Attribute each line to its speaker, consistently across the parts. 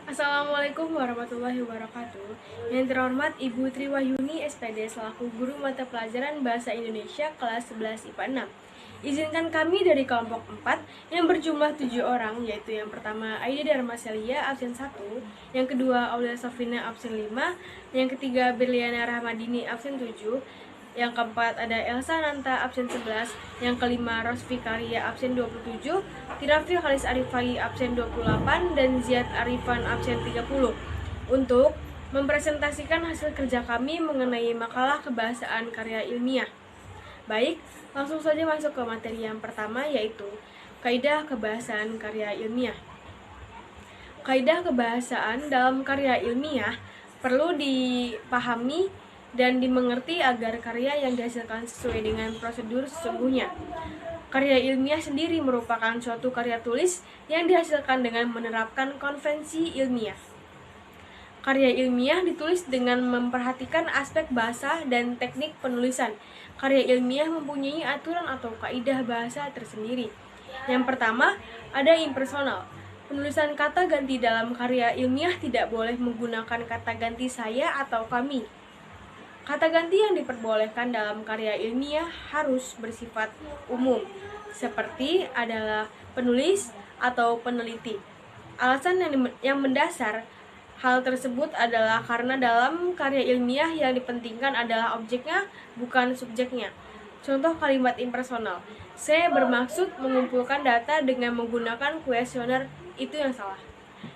Speaker 1: Assalamualaikum warahmatullahi wabarakatuh. Yang terhormat Ibu Triwahyuni SPD selaku Guru Mata Pelajaran Bahasa Indonesia kelas 11 IPA 6. Izinkan kami dari kelompok 4 yang berjumlah 7 orang, yaitu yang pertama Aida Darmaselia absen 1, yang kedua Aulia Sofina absen 5, yang ketiga Berliana Rahmadini absen 7, yang keempat ada Elsa Nanta absen 11, yang kelima Rosfi Karia absen 27, Tirafil Khalis Arifai absen 28, dan Ziad Arifan absen 30 untuk mempresentasikan hasil kerja kami mengenai makalah kebahasaan karya ilmiah. Baik, langsung saja masuk ke materi yang pertama, yaitu kaidah kebahasaan karya ilmiah. Kaidah kebahasaan dalam karya ilmiah perlu dipahami dan dimengerti agar karya yang dihasilkan sesuai dengan prosedur sesungguhnya. Karya ilmiah sendiri merupakan suatu karya tulis yang dihasilkan dengan menerapkan konvensi ilmiah. Karya ilmiah ditulis dengan memperhatikan aspek bahasa dan teknik penulisan. Karya ilmiah mempunyai aturan atau kaidah bahasa tersendiri. Yang pertama, ada impersonal. Penulisan kata ganti dalam karya ilmiah tidak boleh menggunakan kata ganti saya atau kami. Kata ganti yang diperbolehkan dalam karya ilmiah harus bersifat umum, seperti adalah penulis atau peneliti. Alasan yang mendasar hal tersebut adalah karena dalam karya ilmiah yang dipentingkan adalah objeknya, bukan subjeknya. Contoh kalimat impersonal, saya bermaksud mengumpulkan data dengan menggunakan kuesioner, itu yang salah.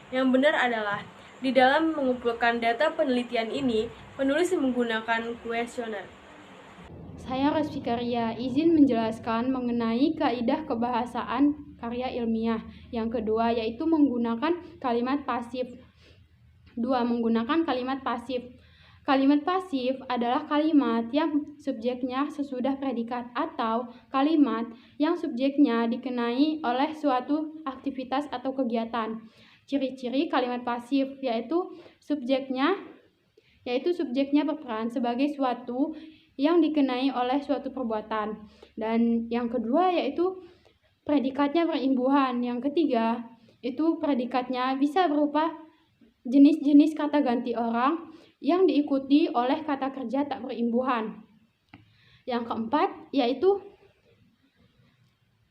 Speaker 1: Yang benar adalah, di dalam mengumpulkan data penelitian ini, penulis menggunakan kuesioner.
Speaker 2: Saya Rosfi Karia, izin menjelaskan mengenai kaidah kebahasaan karya ilmiah. Yang kedua yaitu menggunakan kalimat pasif. 2. Menggunakan kalimat pasif. Kalimat pasif adalah kalimat yang subjeknya sesudah predikat atau kalimat yang subjeknya dikenai oleh suatu aktivitas atau kegiatan. Ciri-ciri kalimat pasif yaitu subjeknya berperan sebagai suatu yang dikenai oleh suatu perbuatan. Dan yang kedua yaitu predikatnya berimbuhan. Yang ketiga itu predikatnya bisa berupa jenis-jenis kata ganti orang yang diikuti oleh kata kerja tak berimbuhan. Yang keempat yaitu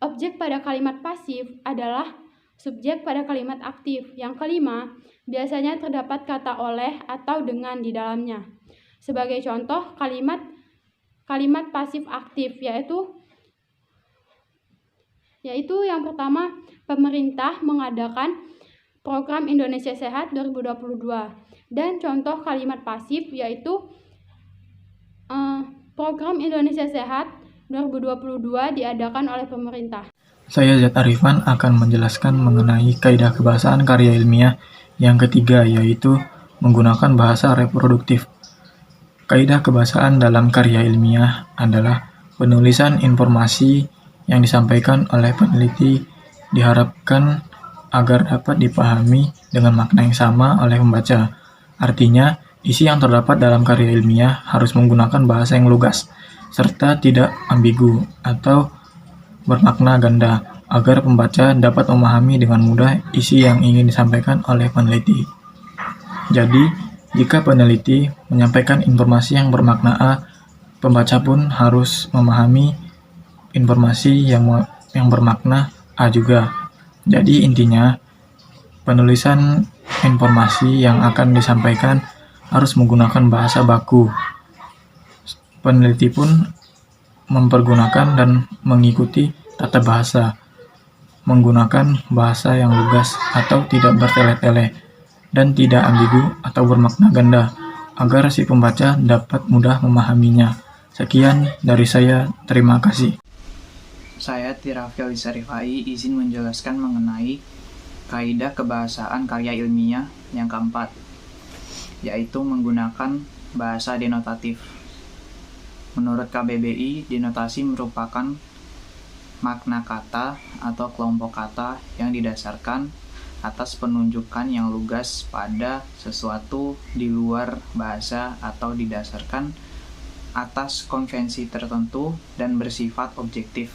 Speaker 2: objek pada kalimat pasif adalah subjek pada kalimat aktif. Yang kelima, biasanya terdapat kata oleh atau dengan di dalamnya. Sebagai contoh kalimat pasif aktif yaitu yang pertama, pemerintah mengadakan program Indonesia Sehat 2022. Dan contoh kalimat pasif yaitu program Indonesia Sehat 2022 diadakan oleh pemerintah.
Speaker 3: Saya Ziad Arifan akan menjelaskan mengenai kaidah kebahasaan karya ilmiah yang ketiga, yaitu menggunakan bahasa reproduktif. Kaidah kebahasaan dalam karya ilmiah adalah penulisan informasi yang disampaikan oleh peneliti diharapkan agar dapat dipahami dengan makna yang sama oleh pembaca. Artinya, isi yang terdapat dalam karya ilmiah harus menggunakan bahasa yang lugas, serta tidak ambigu atau bermakna ganda, agar pembaca dapat memahami dengan mudah isi yang ingin disampaikan oleh peneliti. Jadi, jika peneliti menyampaikan informasi yang bermakna A, pembaca pun harus memahami informasi yang bermakna A juga. Jadi intinya, penulisan informasi yang akan disampaikan harus menggunakan bahasa baku. Peneliti pun mempergunakan dan mengikuti tata bahasa, menggunakan bahasa yang lugas atau tidak bertele-tele dan tidak ambigu atau bermakna ganda, agar si pembaca dapat mudah memahaminya. Sekian dari saya, terima kasih.
Speaker 4: Saya Tirafil Khalis Arifai, izin menjelaskan mengenai kaidah kebahasaan karya ilmiah yang keempat, yaitu menggunakan bahasa denotatif. Menurut KBBI, denotasi merupakan makna kata atau kelompok kata yang didasarkan atas penunjukan yang lugas pada sesuatu di luar bahasa atau didasarkan atas konvensi tertentu dan bersifat objektif.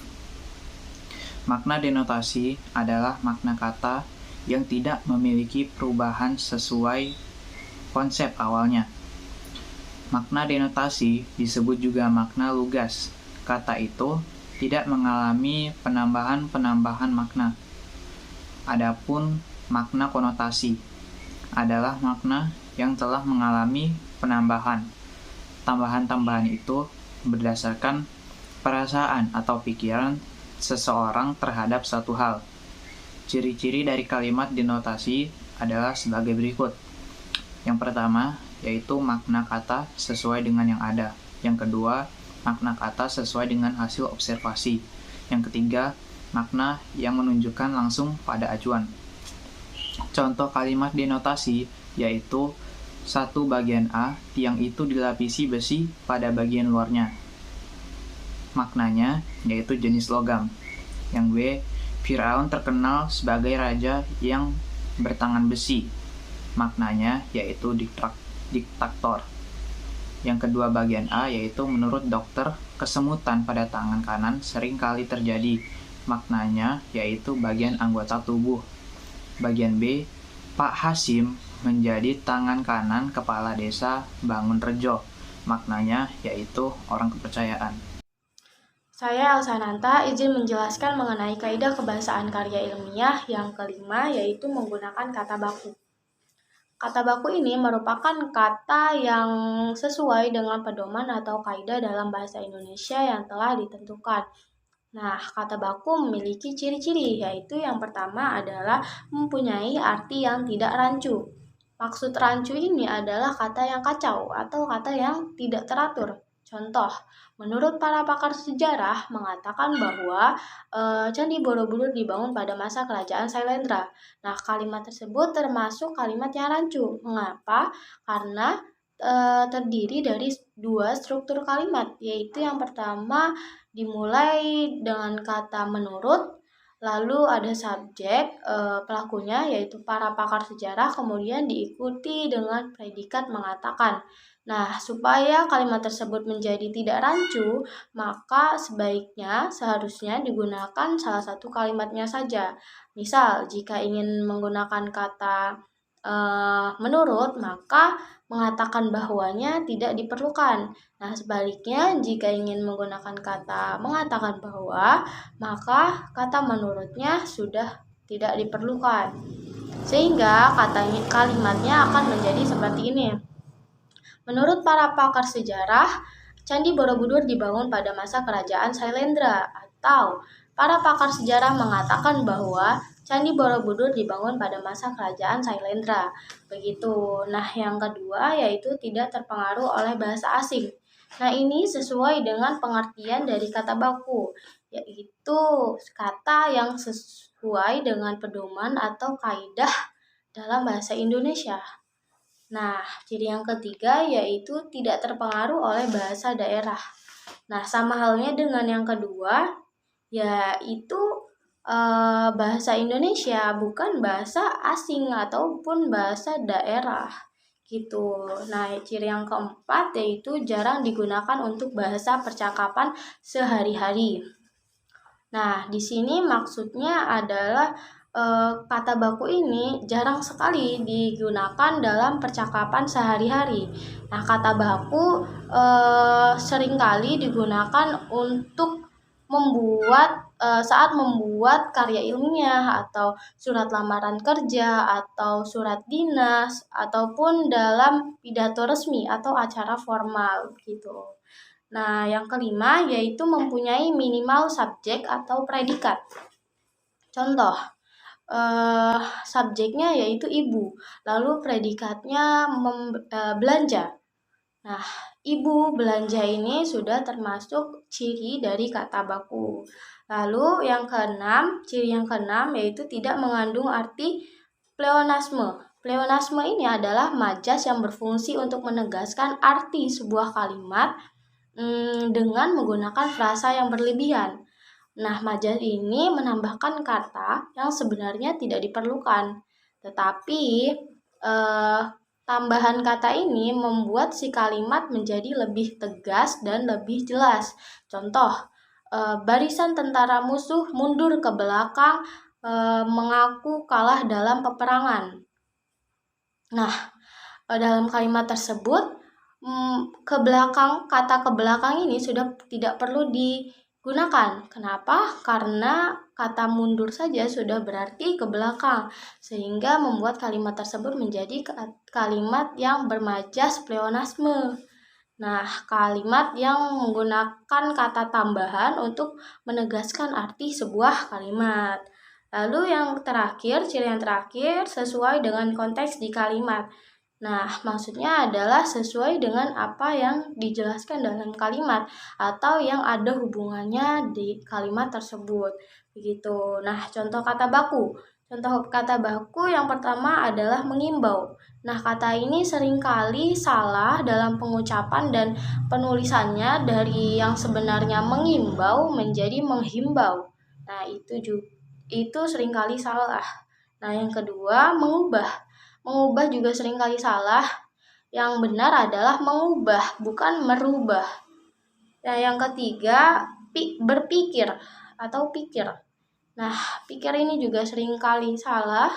Speaker 4: Makna denotasi adalah makna kata yang tidak memiliki perubahan sesuai konsep awalnya. Makna denotasi disebut juga makna lugas. Kata itu tidak mengalami penambahan-penambahan makna. Adapun makna konotasi adalah makna yang telah mengalami penambahan. Tambahan-tambahan itu berdasarkan perasaan atau pikiran seseorang terhadap suatu hal. Ciri-ciri dari kalimat denotasi adalah sebagai berikut. Yang pertama, yaitu makna kata sesuai dengan yang ada. Yang kedua, makna kata sesuai dengan hasil observasi. Yang ketiga, makna yang menunjukkan langsung pada acuan. Contoh kalimat denotasi yaitu satu bagian A yang itu dilapisi besi pada bagian luarnya. Maknanya yaitu jenis logam. Yang B, Firaun terkenal sebagai raja yang bertangan besi. Maknanya yaitu diktator. Yang kedua bagian A yaitu menurut dokter, kesemutan pada tangan kanan sering kali terjadi. Maknanya yaitu bagian anggota tubuh. Bagian B, Pak Hasim menjadi tangan kanan kepala desa Bangunrejo. Maknanya yaitu orang kepercayaan.
Speaker 1: Saya Elsa Nanta izin menjelaskan mengenai kaidah kebahasaan karya ilmiah yang kelima, yaitu menggunakan kata baku. Kata baku ini merupakan kata yang sesuai dengan pedoman atau kaidah dalam bahasa Indonesia yang telah ditentukan. Nah, kata baku memiliki ciri-ciri, yaitu yang pertama adalah mempunyai arti yang tidak rancu. Maksud rancu ini adalah kata yang kacau atau kata yang tidak teratur. Contoh, menurut para pakar sejarah mengatakan bahwa Candi Borobudur dibangun pada masa kerajaan Sailendra. Nah, kalimat tersebut termasuk kalimat yang rancu. Mengapa? Karena terdiri dari dua struktur kalimat, yaitu yang pertama dimulai dengan kata menurut, lalu ada subjek pelakunya yaitu para pakar sejarah, kemudian diikuti dengan predikat mengatakan. Nah, supaya kalimat tersebut menjadi tidak rancu, maka seharusnya digunakan salah satu kalimatnya saja. Misal, jika ingin menggunakan kata menurut, maka mengatakan bahwanya tidak diperlukan. Nah, sebaliknya, jika ingin menggunakan kata mengatakan bahwa, maka kata menurutnya sudah tidak diperlukan. Sehingga kalimatnya akan menjadi seperti ini. Menurut para pakar sejarah, Candi Borobudur dibangun pada masa kerajaan Sailendra, atau para pakar sejarah mengatakan bahwa Candi Borobudur dibangun pada masa kerajaan Sailendra. Begitu. Nah, yang kedua yaitu tidak terpengaruh oleh bahasa asing. Nah, ini sesuai dengan pengertian dari kata baku, yaitu kata yang sesuai dengan pedoman atau kaidah dalam bahasa Indonesia. Nah, ciri yang ketiga yaitu tidak terpengaruh oleh bahasa daerah. Nah, sama halnya dengan yang kedua, yaitu bahasa Indonesia bukan bahasa asing ataupun bahasa daerah gitu. Nah, ciri yang keempat yaitu jarang digunakan untuk bahasa percakapan sehari-hari. Nah, di sini maksudnya adalah kata baku ini jarang sekali digunakan dalam percakapan sehari-hari. Nah, kata baku seringkali digunakan untuk saat membuat karya ilmiah atau surat lamaran kerja atau surat dinas ataupun dalam pidato resmi atau acara formal gitu. Nah, yang kelima yaitu mempunyai minimal subjek atau predikat. Contoh, subjeknya yaitu ibu, lalu predikatnya belanja. Nah, ibu belanja ini sudah termasuk ciri dari kata baku. Lalu yang keenam, ciri yang keenam yaitu tidak mengandung arti pleonasme. Pleonasme ini adalah majas yang berfungsi untuk menegaskan arti sebuah kalimat dengan menggunakan frasa yang berlebihan. Nah, majas ini menambahkan kata yang sebenarnya tidak diperlukan. Tetapi tambahan kata ini membuat si kalimat menjadi lebih tegas dan lebih jelas. Contoh, barisan tentara musuh mundur ke belakang
Speaker 5: mengaku kalah dalam peperangan. Nah, dalam kalimat tersebut kata ke belakang ini sudah tidak perlu digunakan. Kenapa? Karena kata mundur saja sudah berarti ke belakang, sehingga membuat kalimat tersebut menjadi kalimat yang bermajas pleonasme. Nah, kalimat yang menggunakan kata tambahan untuk menegaskan arti sebuah kalimat. Lalu ciri yang terakhir sesuai dengan konteks di kalimat. Nah, maksudnya adalah sesuai dengan apa yang dijelaskan dalam kalimat atau yang ada hubungannya di kalimat tersebut. Begitu. Nah, contoh kata baku. Contoh kata baku yang pertama adalah mengimbau. Nah, kata ini seringkali salah dalam pengucapan dan penulisannya dari yang sebenarnya mengimbau menjadi menghimbau. Nah, itu seringkali salah. Nah, yang kedua, mengubah. Mengubah juga seringkali salah. Yang benar adalah mengubah, bukan merubah. Nah, yang ketiga, berpikir atau pikir. Nah, pikir ini juga seringkali salah,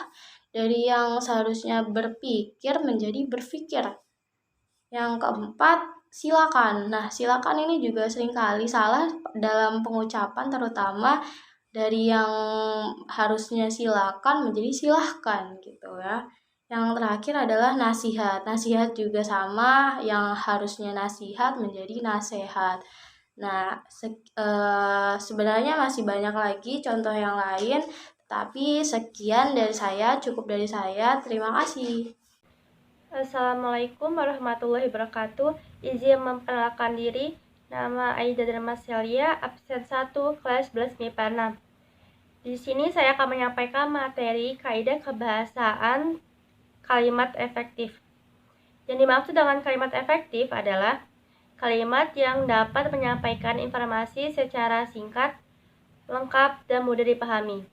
Speaker 5: dari yang seharusnya berpikir menjadi berpikir. Yang keempat, silakan. Nah, silakan ini juga seringkali salah dalam pengucapan, terutama dari yang harusnya silakan menjadi silahkan gitu ya. Yang terakhir adalah nasihat. Nasihat juga sama, yang harusnya nasihat menjadi nasihat. Nah, sebenarnya masih banyak lagi contoh yang lain, tapi sekian dari saya, cukup dari saya. Terima kasih.
Speaker 1: Assalamualaikum warahmatullahi wabarakatuh. Izin memperkenalkan diri. Nama Aida Darmaselia, absen 1, kelas 11 MIPA 6. Di sini saya akan menyampaikan materi kaidah kebahasaan kalimat efektif. Yang dimaksud dengan kalimat efektif adalah kalimat yang dapat menyampaikan informasi secara singkat, lengkap, dan mudah dipahami.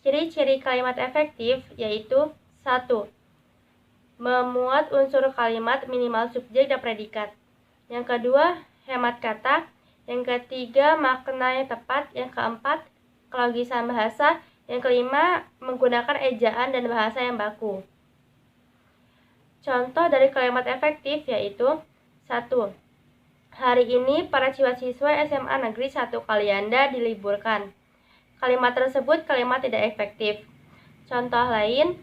Speaker 1: Ciri-ciri kalimat efektif yaitu 1. Memuat unsur kalimat minimal subjek dan predikat. Yang kedua, hemat kata. Yang ketiga, makna yang tepat. Yang keempat, kelogisan bahasa. Yang kelima, menggunakan ejaan dan bahasa yang baku. Contoh dari kalimat efektif yaitu 1. Hari ini para siswa SMA Negeri 1 Kalianda diliburkan. Kalimat tersebut kalimat tidak efektif. Contoh lain,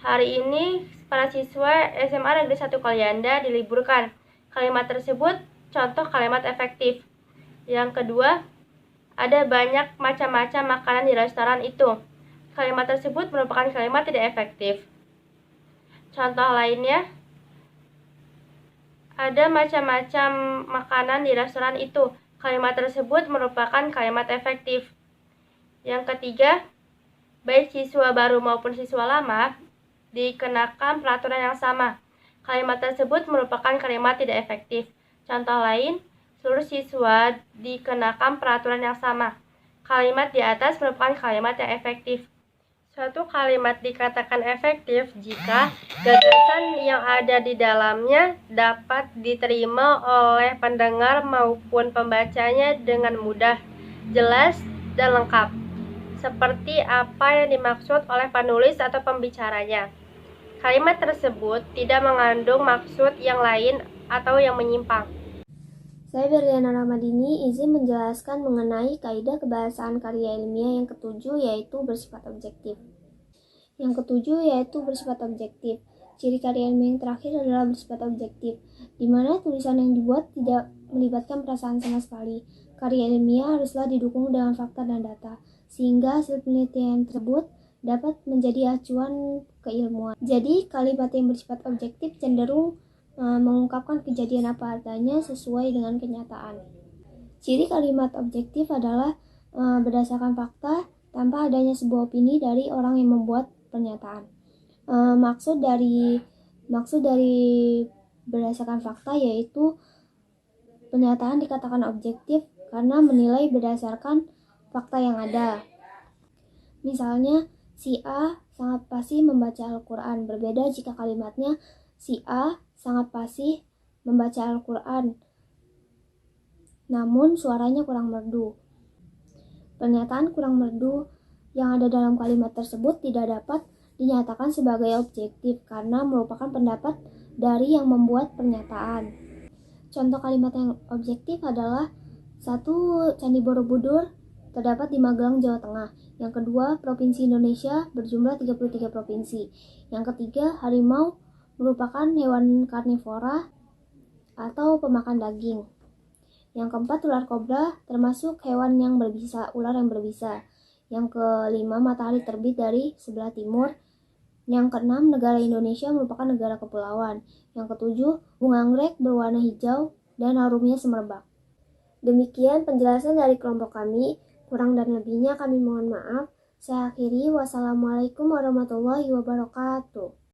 Speaker 1: hari ini para siswa SMA Negeri 1 Kalianda diliburkan. Kalimat tersebut contoh kalimat efektif. Yang kedua, ada banyak macam-macam makanan di restoran itu. Kalimat tersebut merupakan kalimat tidak efektif. Contoh lainnya, ada macam-macam makanan di restoran itu. Kalimat tersebut merupakan kalimat efektif. Yang ketiga, baik siswa baru maupun siswa lama dikenakan peraturan yang sama. Kalimat tersebut merupakan kalimat tidak efektif. Contoh lain, seluruh siswa dikenakan peraturan yang sama. Kalimat di atas merupakan kalimat yang efektif. Suatu kalimat dikatakan efektif jika gagasan yang ada di dalamnya dapat diterima oleh pendengar maupun pembacanya dengan mudah, jelas, dan lengkap, seperti apa yang dimaksud oleh penulis atau pembicaranya. Kalimat tersebut tidak mengandung maksud yang lain atau yang menyimpang.
Speaker 6: Saya Berliana Ramadini izin menjelaskan mengenai kaidah kebahasaan karya ilmiah yang ketujuh, yaitu bersifat objektif. Yang ketujuh yaitu bersifat objektif. Ciri karya ilmiah yang terakhir adalah bersifat objektif, di mana tulisan yang dibuat tidak melibatkan perasaan sama sekali. Karya ilmiah haruslah didukung dengan fakta dan data, sehingga hasil penelitian tersebut dapat menjadi acuan keilmuan. Jadi, kalimat yang bersifat objektif cenderung mengungkapkan kejadian apa adanya sesuai dengan kenyataan. Ciri kalimat objektif adalah berdasarkan fakta tanpa adanya sebuah opini dari orang yang membuat pernyataan. Maksud dari berdasarkan fakta yaitu pernyataan dikatakan objektif karena menilai berdasarkan fakta yang ada. Misalnya, si A sangat fasih membaca Al-Quran. Berbeda jika kalimatnya si A sangat fasih membaca Al-Quran, namun suaranya kurang merdu. Pernyataan kurang merdu yang ada dalam kalimat tersebut tidak dapat dinyatakan sebagai objektif karena merupakan pendapat dari yang membuat pernyataan. Contoh kalimat yang objektif adalah 1. Candi Borobudur terdapat di Magelang, Jawa Tengah. Yang kedua, Provinsi Indonesia berjumlah 33 provinsi. Yang ketiga, harimau merupakan hewan karnivora atau pemakan daging. Yang keempat, ular kobra termasuk hewan yang berbisa, ular yang berbisa. Yang kelima, matahari terbit dari sebelah timur. Yang keenam, negara Indonesia merupakan negara kepulauan. Yang ketujuh, bunga anggrek berwarna hijau dan harumnya semerbak. Demikian penjelasan dari kelompok kami. Kurang dan lebihnya kami mohon maaf. Saya akhiri. Wassalamualaikum warahmatullahi wabarakatuh.